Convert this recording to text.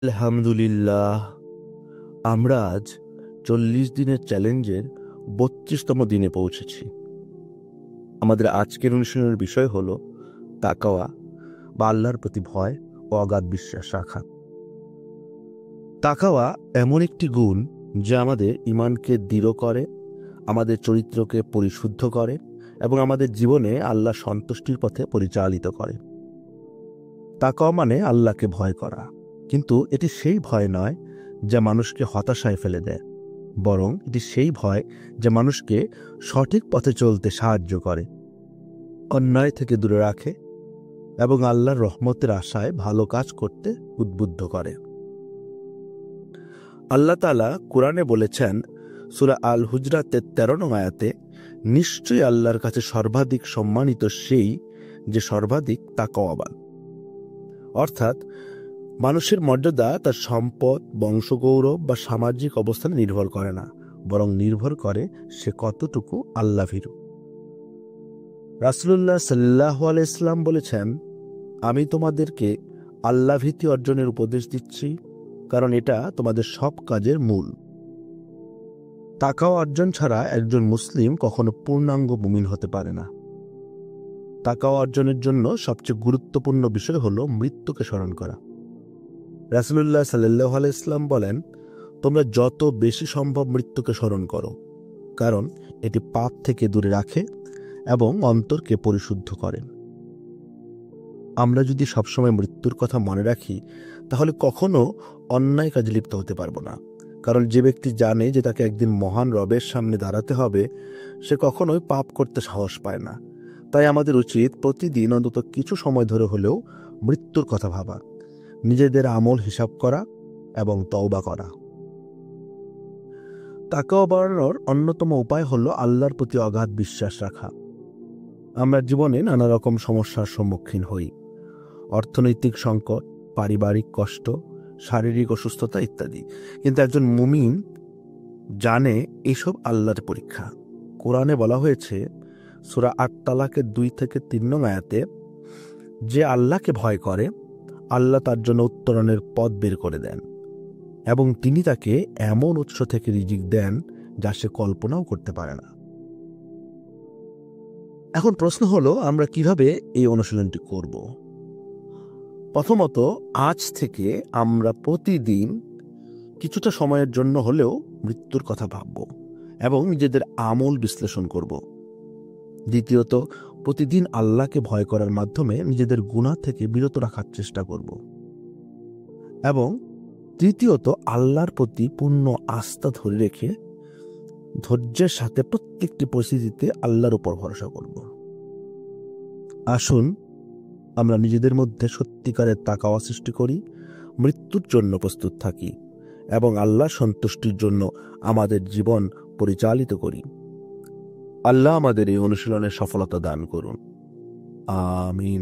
আলহামদুলিল্লাহ, আমরা আজ 40 দিনের চ্যালেঞ্জের 32তম দিনে পৌঁছেছি। আমাদের আজকের অনুষ্ঠানের বিষয় হল তাকওয়া বা আল্লাহর প্রতি ভয় ও অগাধ বিশ্বাস রাখা। তাকওয়া এমন একটি গুণ যা আমাদের ঈমানকে দৃঢ় করে, আমাদের চরিত্রকে পরিশুদ্ধ করে এবং আমাদের জীবনে আল্লাহ সন্তুষ্টির পথে পরিচালিত করে। তাকওয়া মানে আল্লাহকে ভয় করা, কিন্তু এটি সেই ভয় নয় যা মানুষকে হতাশায় ফেলে দেয়, বরং এটি সেই ভয় যা মানুষকে সঠিক পথে চলতে সাহায্য করে, অন্যায় থেকে দূরে রাখে এবং আল্লাহর রহমতের আশায় ভালো কাজ করতে উদ্বুদ্ধ করে। আল্লাহ তাআলা কুরআনে বলেছেন, সূরা আল হুজরাতের 13 নং আয়াতে, নিশ্চয়ই আল্লাহর কাছে সর্বাধিক সম্মানিত সেই যে সর্বাধিক তাকওয়াবান। অর্থাৎ মানুষের মর্যাদা তার সম্পদ, বংশগৌরব বা সামাজিক অবস্থানে নির্ভর করে না, বরং নির্ভর করে সে কতটুকু আল্লাহভীরু। রাসূলুল্লাহ সাল্লাল্লাহু আলাইহি ওয়াসাল্লাম বলেছেন, আমি তোমাদেরকে আল্লাহভীতি অর্জনের উপদেশ দিচ্ছি, কারণ এটা তোমাদের সব কাজের মূল। তাকওয়া অর্জন ছাড়া একজন মুসলিম কখনো পূর্ণাঙ্গ মুমিন হতে পারে না। তাকওয়া অর্জনের জন্য সবচেয়ে গুরুত্বপূর্ণ বিষয় হল মৃত্যুকে স্মরণ করা। রাসূলুল্লাহ সাল্লাল্লাহু আলাইহি ওয়াসাল্লাম বলেন, তোমরা যত বেশি সম্ভব মৃত্যুকে স্মরণ করো, কারণ এটি পাপ থেকে দূরে রাখে এবং অন্তরকে পরিশুদ্ধ করে। আমরা যদি সবসময় মৃত্যুর কথা মনে রাখি, তাহলে কখনো অন্যায় কাজে লিপ্ত হতে পারবো না। কারণ যে ব্যক্তি জানে যে তাকে একদিন মহান রবের সামনে দাঁড়াতে হবে, সে কখনোই পাপ করতে সাহস পায় না। তাই আমাদের উচিত প্রতিদিন অন্তত কিছু সময় ধরে হলেও মৃত্যুর কথা ভাবা, নিজেদের আমল হিসাব করা এবং তওবা করা। তাকওয়া বাড়ানোর অন্যতম উপায় হলো আল্লাহর প্রতি অগাধ বিশ্বাস রাখা। আমরা জীবনে নানা রকম সমস্যার সম্মুখীন হই, অর্থনৈতিক সংকট, পারিবারিক কষ্ট, শারীরিক অসুস্থতা ইত্যাদি। কিন্তু একজন মুমিন জানে এসব আল্লাহর পরীক্ষা। কোরআনে বলা হয়েছে, সূরা আত-তালাকের 2 থেকে 3 নং আয়াতে, যে আল্লাহকে ভয় করে আল্লাহ তার জন্য উত্তরণের পথ বের করে দেন এবং তিনি তাকে এমন উৎস থেকে রিজিক দেন যা সে কল্পনাও করতে পারে না। এখন প্রশ্ন হলো, আমরা কিভাবে এই অনুশীলনটি করব? প্রথমত, আজ থেকে আমরা প্রতিদিন কিছুটা সময়ের জন্য হলেও মৃত্যুর কথা ভাবব এবং নিজেদের আমল বিশ্লেষণ করব। দ্বিতীয়ত, প্রতিদিন আল্লাহকে ভয় করার মাধ্যমে নিজেদের গুনাহ থেকে বিরত রাখার চেষ্টা করব। এবং তৃতীয়ত, আল্লাহর প্রতি পূর্ণ আস্থা ধরে রেখে ধৈর্যের সাথে প্রত্যেকটি পরিস্থিতিতে আল্লাহর উপর ভরসা করব। আসুন আমরা নিজেদের মধ্যে সত্যিকারের তাকওয়া সৃষ্টি করি, মৃত্যুর জন্য প্রস্তুত থাকি এবং আল্লাহ সন্তুষ্টির জন্য আমাদের জীবন পরিচালিত করি। আল্লাহ আমাদের এই অনুশীলনের সফলতা দান করুন। আমিন।